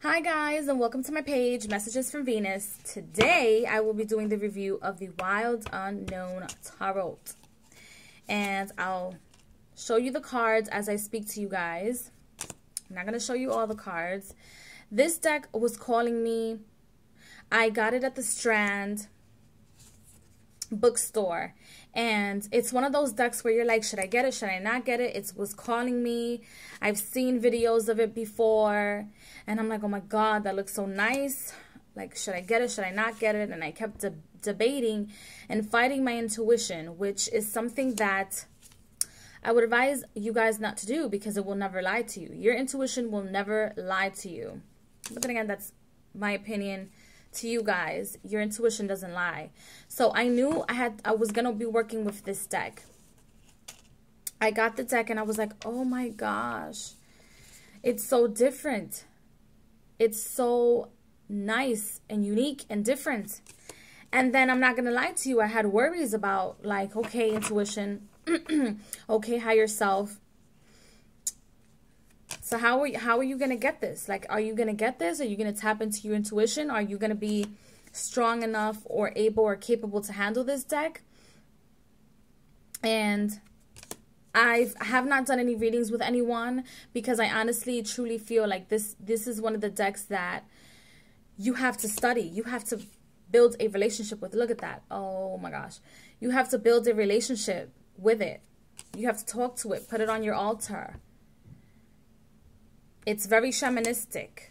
Hi guys, and welcome to my page, Messages from Venus. Today I will be doing the review of the Wild Unknown Tarot. And I'll show you the cards as I speak to you guys. I'm not going to show you all the cards. This deck was calling me. I got it at the Strand bookstore, and it's one of those decks where you're like, should I get it, should I not get it? It was calling me. I've seen videos of it before, and I'm like, oh my god, that looks so nice. Like, should I get it, should I not get it? And I kept debating and fighting my intuition, which is something that I would advise you guys not to do, because it will never lie to you. Your intuition will never lie to you. But then again, that's my opinion to you guys. Your intuition doesn't lie. So I knew I was gonna be working with this deck. I got the deck and I was like, oh my gosh, it's so different. It's so nice and unique and different. And then I'm not gonna lie to you, I had worries about, like, okay, intuition, okay, higher self. So how are you going to get this? Like, are you going to get this? Are you going to tap into your intuition? Are you going to be strong enough or able or capable to handle this deck? And I have not done any readings with anyone, because I honestly, truly feel like this is one of the decks that you have to study. You have to build a relationship with. Look at that. Oh my gosh. You have to build a relationship with it. You have to talk to it. Put it on your altar. It's very shamanistic.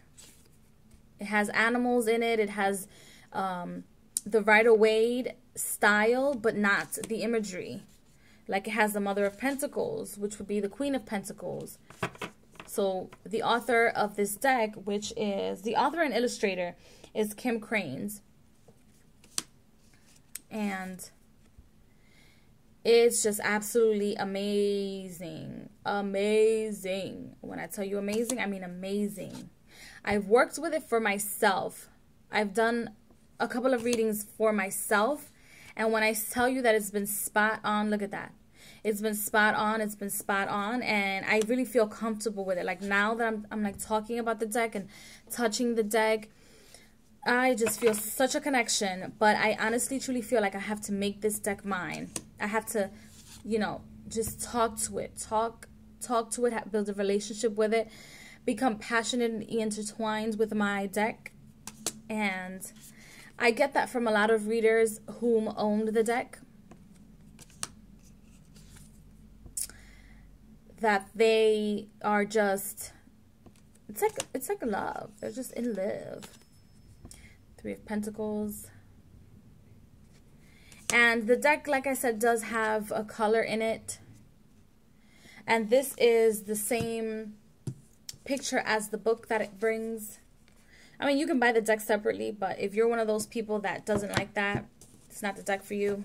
It has animals in it. It has the Rider-Waite style, but not the imagery. Like, it has the Mother of Pentacles, which would be the Queen of Pentacles. So the author of this deck, which is the author and illustrator, is Kim Cranes. And it's just absolutely amazing. Amazing. When I tell you amazing, I mean amazing. I've worked with it for myself. I've done a couple of readings for myself. And when I tell you that it's been spot on, look at that. It's been spot on. It's been spot on. And I really feel comfortable with it. Like, now that I'm like talking about the deck and touching the deck, I just feel such a connection. But I honestly, truly feel like I have to make this deck mine. I have to, you know, just talk to it. Talk to it, build a relationship with it, become passionately intertwined with my deck. And I get that from a lot of readers whom owned the deck, that they are just, it's like love. They're just in love. Three of Pentacles. And the deck, like I said, does have a color in it. And this is the same picture as the book that it brings. I mean, you can buy the deck separately, but if you're one of those people that doesn't like that, it's not the deck for you.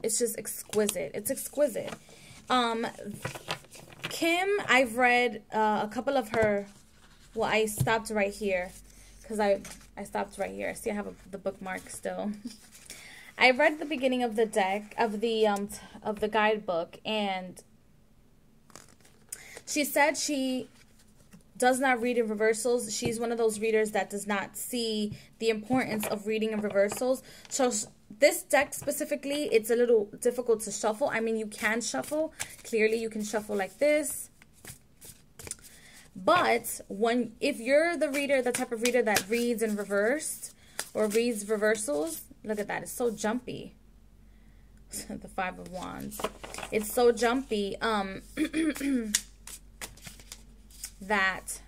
It's just exquisite. It's exquisite. Kim, I've read a couple of her. Well, I stopped right here because I stopped right here. See, I have the bookmark still. I read the beginning of the deck of the guidebook, and she said she does not read in reversals. She's one of those readers that does not see the importance of reading in reversals. So this deck specifically, it's a little difficult to shuffle. I mean, you can shuffle. Clearly, you can shuffle like this. But if you're the reader, the type of reader that reads in reversed or reads reversals, look at that. It's so jumpy. The Five of Wands. It's so jumpy that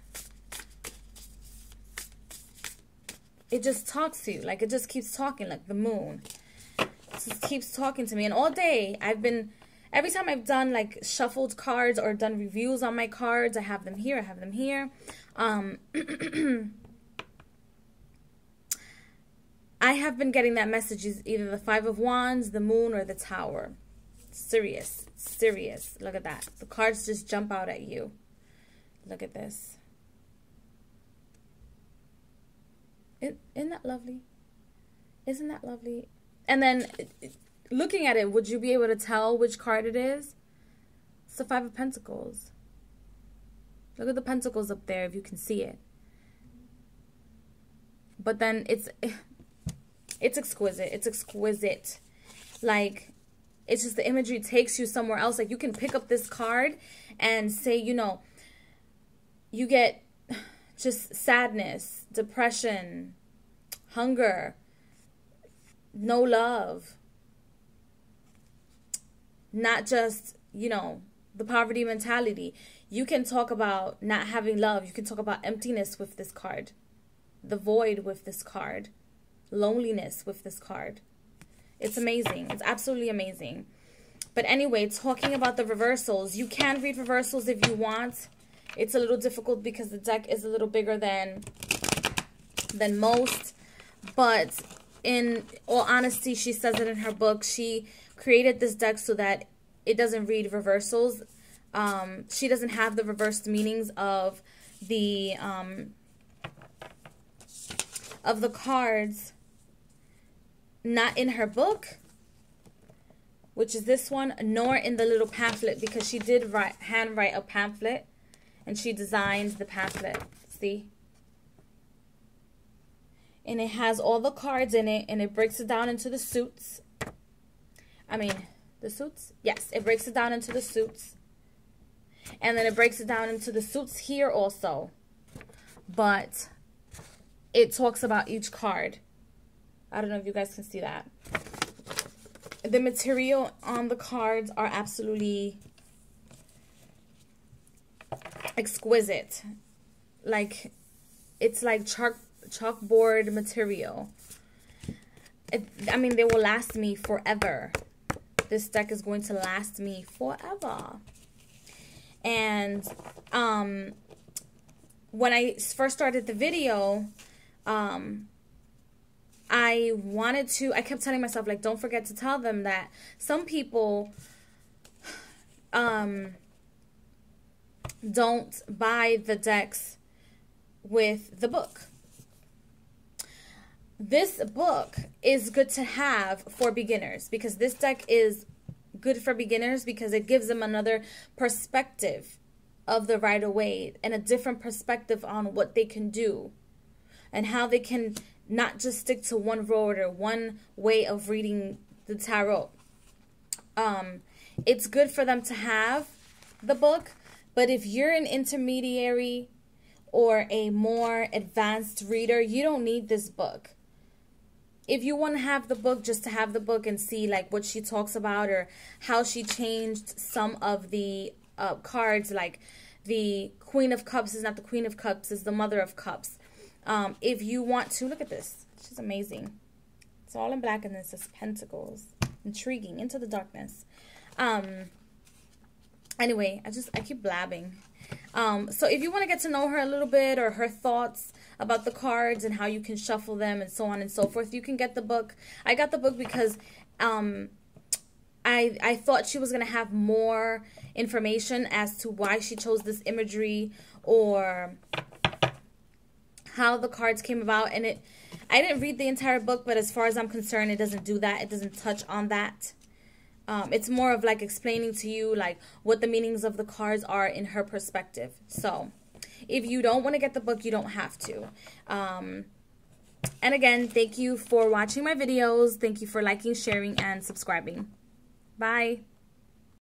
it just talks to you. Like, it just keeps talking, like the moon. It just keeps talking to me. And all day, every time I've done, like, shuffled cards or done reviews on my cards, I have them here, I have them here. I have been getting that message, is either the Five of Wands, the moon, or the Tower. Serious. Serious. Look at that. The cards just jump out at you. Look at this. Isn't that lovely? Isn't that lovely? And then, looking at it, would you be able to tell which card it is? It's the Five of Pentacles. Look at the pentacles up there if you can see it. But then it's exquisite. It's exquisite. Like, it's just the imagery takes you somewhere else. Like, you can pick up this card and say, you know, you get just sadness, depression, hunger, no love. Not just, you know, the poverty mentality. You can talk about not having love. You can talk about emptiness with this card. The void with this card. Loneliness with this card. It's amazing. It's absolutely amazing. But anyway, talking about the reversals. You can read reversals if you want. It's a little difficult because the deck is a little bigger than most. But in all honesty, she says it in her book. She created this deck so that it doesn't read reversals. She doesn't have the reversed meanings of the cards, not in her book, which is this one, nor in the little pamphlet, because she did handwrite a pamphlet and she designed the pamphlet. See? And it has all the cards in it, and it breaks it down into the suits. I mean, the suits? Yes, it breaks it down into the suits. And then it breaks it down into the suits here also. But it talks about each card. I don't know if you guys can see that. The material on the cards are absolutely exquisite. Like, it's like chalkboard material. I mean, they will last me forever. This deck is going to last me forever. And when I first started the video, I kept telling myself, like, don't forget to tell them that some people don't buy the decks with the book. This book is good to have for beginners, because this deck is good for beginners because it gives them another perspective of the Rider-Waite and a different perspective on what they can do and how they can not just stick to one road or one way of reading the tarot. It's good for them to have the book, but if you're an intermediary or a more advanced reader, you don't need this book. If you want to have the book just to have the book and see like what she talks about or how she changed some of the cards, like the Queen of Cups is not the Queen of Cups, is the Mother of Cups. If you want to, look at this. She's amazing. It's all in black and then it says Pentacles. Intriguing. Into the darkness. Anyway, I keep blabbing. So if you want to get to know her a little bit or her thoughts about the cards and how you can shuffle them and so on and so forth, you can get the book. I got the book because I thought she was going to have more information as to why she chose this imagery or how the cards came about. And I didn't read the entire book, but as far as I'm concerned, it doesn't do that. It doesn't touch on that. It's more of like explaining to you like what the meanings of the cards are in her perspective. So if you don't want to get the book, you don't have to. And again, thank you for watching my videos. Thank you for liking, sharing, and subscribing. Bye.